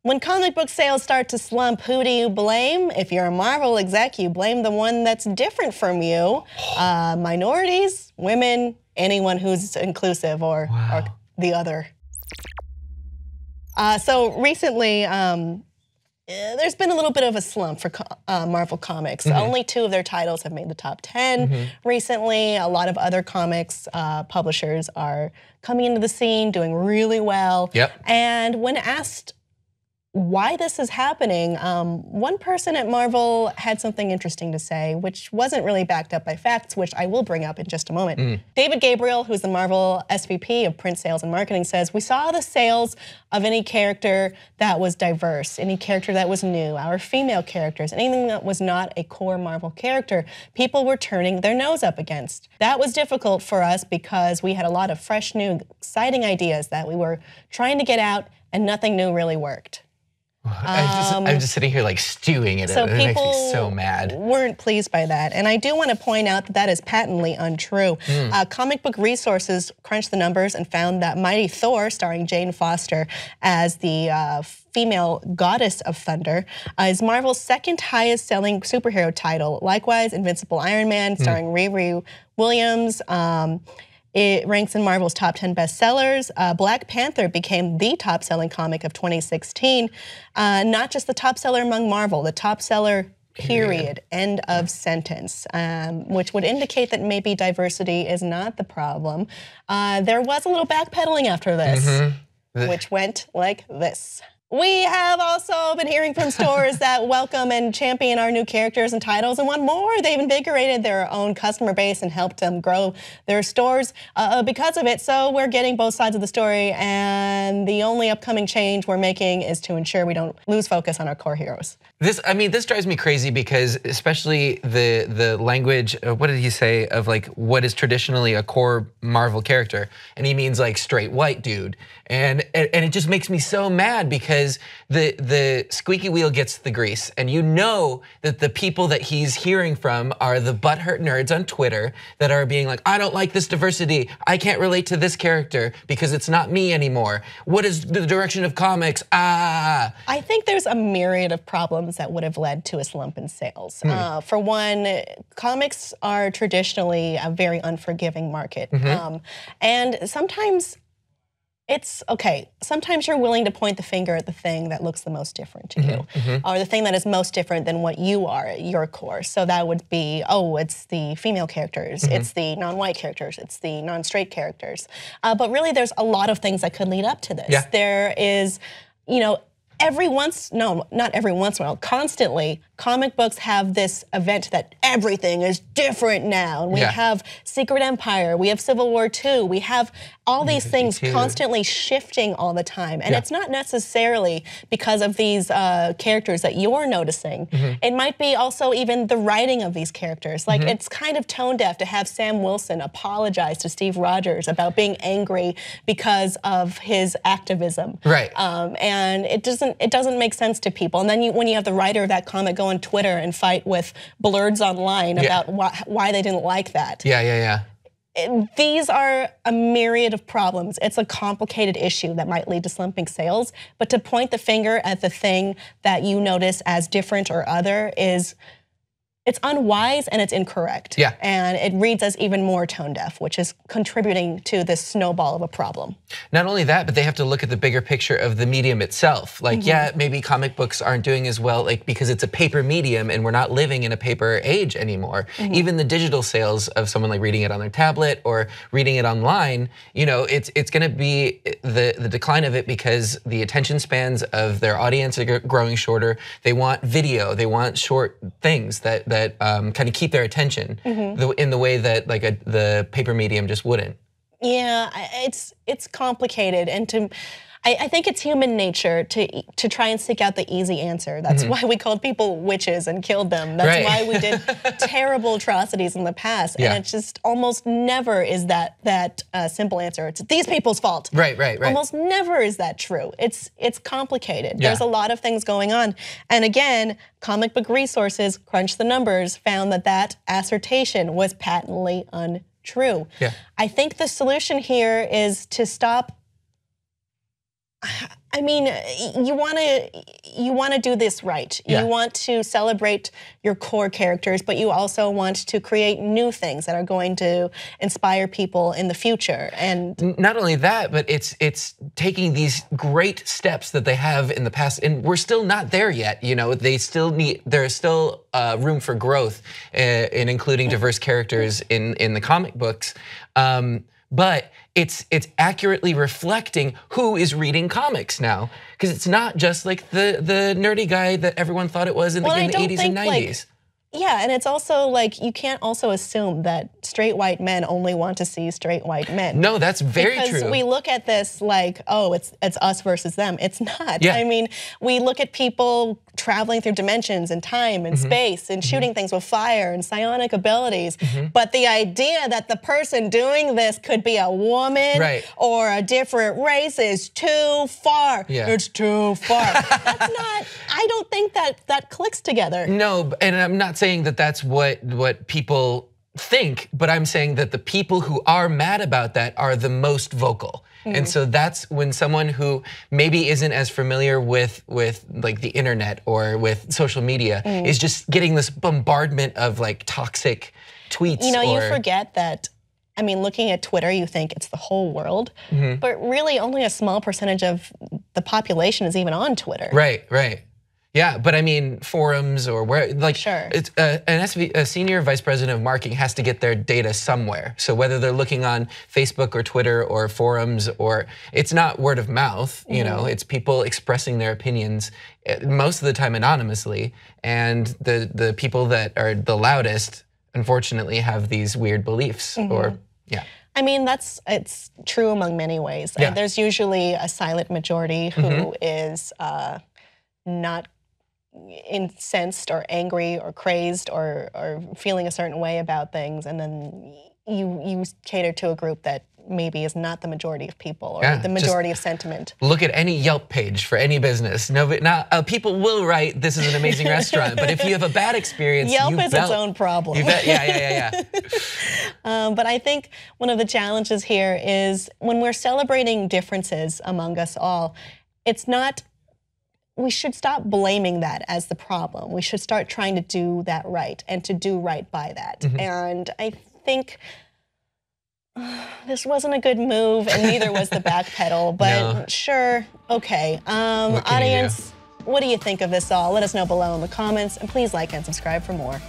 When comic book sales start to slump, who do you blame? If you're a Marvel exec, you blame the one that's different from you. Minorities, women, anyone who's inclusive or the other. So recently, there's been a little bit of a slump for Marvel Comics. Only 2 of their titles have made the top 10 recently. A lot of other comics publishers are coming into the scene, doing really well. And when asked why this is happening, one person at Marvel had something interesting to say, which wasn't really backed up by facts, which I will bring up in just a moment. David Gabriel, who's the Marvel SVP of print sales and marketing, says, "We saw the sales of any character that was diverse, any character that was new, our female characters, anything that was not a core Marvel character, people were turning their nose up against. That was difficult for us because we had a lot of fresh, new, exciting ideas that we were trying to get out, and nothing new really worked." I'm just sitting here like stewing in it. So it makes me so people mad. weren't pleased by that. And I do want to point out that that is patently untrue. Comic Book Resources crunched the numbers and found that Mighty Thor, starring Jane Foster as the female goddess of thunder, is Marvel's 2nd highest selling superhero title. Likewise, Invincible Iron Man, starring Riri Williams, it ranks in Marvel's top 10 bestsellers. Black Panther became the top selling comic of 2016. Not just the top seller among Marvel, the top seller, period, end of sentence, which would indicate that maybe diversity is not the problem. There was a little backpedaling after this, which went like this. We have also been hearing from stores that welcome and champion our new characters and titles and want more. They've invigorated their own customer base and helped them grow their stores because of it. So we're getting both sides of the story, and the only upcoming change we're making is to ensure we don't lose focus on our core heroes. This drives me crazy because especially the language, what did he say, of like what is traditionally a core Marvel character, and he means like straight white dude. And it just makes me so mad because the squeaky wheel gets the grease, and you know that the people that he's hearing from are the butthurt nerds on Twitter that are being like, I don't like this diversity, I can't relate to this character because it's not me anymore. What is the direction of comics? I think there's a myriad of problems that would have led to a slump in sales. For one, comics are traditionally a very unforgiving market, and sometimes it's okay. Sometimes you're willing to point the finger at the thing that looks the most different to you, or the thing that is most different than what you are at your core. So that would be, oh, it's the female characters, it's the non-white characters, it's the non-straight characters. But really, there's a lot of things that could lead up to this. There is, you know, not every once in a while, constantly, comic books have this event that everything is different now. And we have Secret Empire, we have Civil War II, we have all these things constantly shifting all the time. And it's not necessarily because of these characters that you're noticing. It might be also even the writing of these characters. Like it's kind of tone deaf to have Sam Wilson apologize to Steve Rogers about being angry because of his activism. And it doesn't make sense to people. And then when you have the writer of that comic go on Twitter and fight with blurs online about why they didn't like that. These are a myriad of problems. It's a complicated issue that might lead to slumping sales, but to point the finger at the thing that you notice as different or other it's unwise and it's incorrect. And it reads as even more tone deaf, which is contributing to this snowball of a problem. Not only that, but they have to look at the bigger picture of the medium itself. Like, maybe comic books aren't doing as well, like because it's a paper medium and we're not living in a paper age anymore. Even the digital sales of someone like reading it on their tablet or reading it online, you know, it's gonna be the decline of it because the attention spans of their audience are growing shorter. They want video, they want short things that kind of keep their attention in the way that like the paper medium just wouldn't. Yeah, it's complicated, and I think it's human nature to try and seek out the easy answer. That's why we called people witches and killed them. That's why we did terrible atrocities in the past. And it just almost never is that simple answer. It's these people's fault. Almost never is that true. It's complicated. There's a lot of things going on. And again, Comic Book Resources crunched the numbers, found that assertion was patently untrue. I think the solution here is to stop I mean, you want to do this right. Yeah. You want to celebrate your core characters, but you also want to create new things that are going to inspire people in the future. And not only that, but it's taking these great steps that they have in the past, and we're still not there yet. You know, there's still room for growth in including diverse characters in the comic books. But it's accurately reflecting who is reading comics now, because it's not just like the nerdy guy that everyone thought it was in the 80s and 90s. Yeah, and it's also like you can't also assume that straight white men only want to see straight white men. No, that's very true. Because we look at this like, oh, it's us versus them. It's not. Yeah. I mean, we look at people traveling through dimensions and time and space and shooting things with fire and psionic abilities. But the idea that the person doing this could be a woman or a different race is too far. Yeah. It's too far. That's not, I don't think that clicks together. No, and I'm not saying that that's what people think, but I'm saying that the people who are mad about that are the most vocal. And so that's when someone who maybe isn't as familiar with like the internet or with social media is just getting this bombardment of like toxic tweets. You know, you forget that, I mean, looking at Twitter, you think it's the whole world, but really only a small percentage of the population is even on Twitter. Right, right. Yeah, but I mean, forums or where, like, Sure. It's a senior vice president of marketing has to get their data somewhere. So whether they're looking on Facebook or Twitter or forums, or it's not word of mouth, you know, it's people expressing their opinions most of the time anonymously, and the people that are the loudest, unfortunately, have these weird beliefs or I mean, it's true among many ways. Yeah. There's usually a silent majority who is not incensed or angry or crazed or feeling a certain way about things, and then you cater to a group that maybe is not the majority of people or the majority of sentiment. Look at any Yelp page for any business. People will write, "This is an amazing restaurant," but if you have a bad experience, Yelp is its own problem. You bet. Yeah. But I think one of the challenges here is when we're celebrating differences among us all, we should stop blaming that as the problem. We should start trying to do that right and to do right by that. And I think this wasn't a good move, and neither was the backpedal, but sure, okay. Audience, what do you think of this all? Let us know below in the comments, and please like and subscribe for more.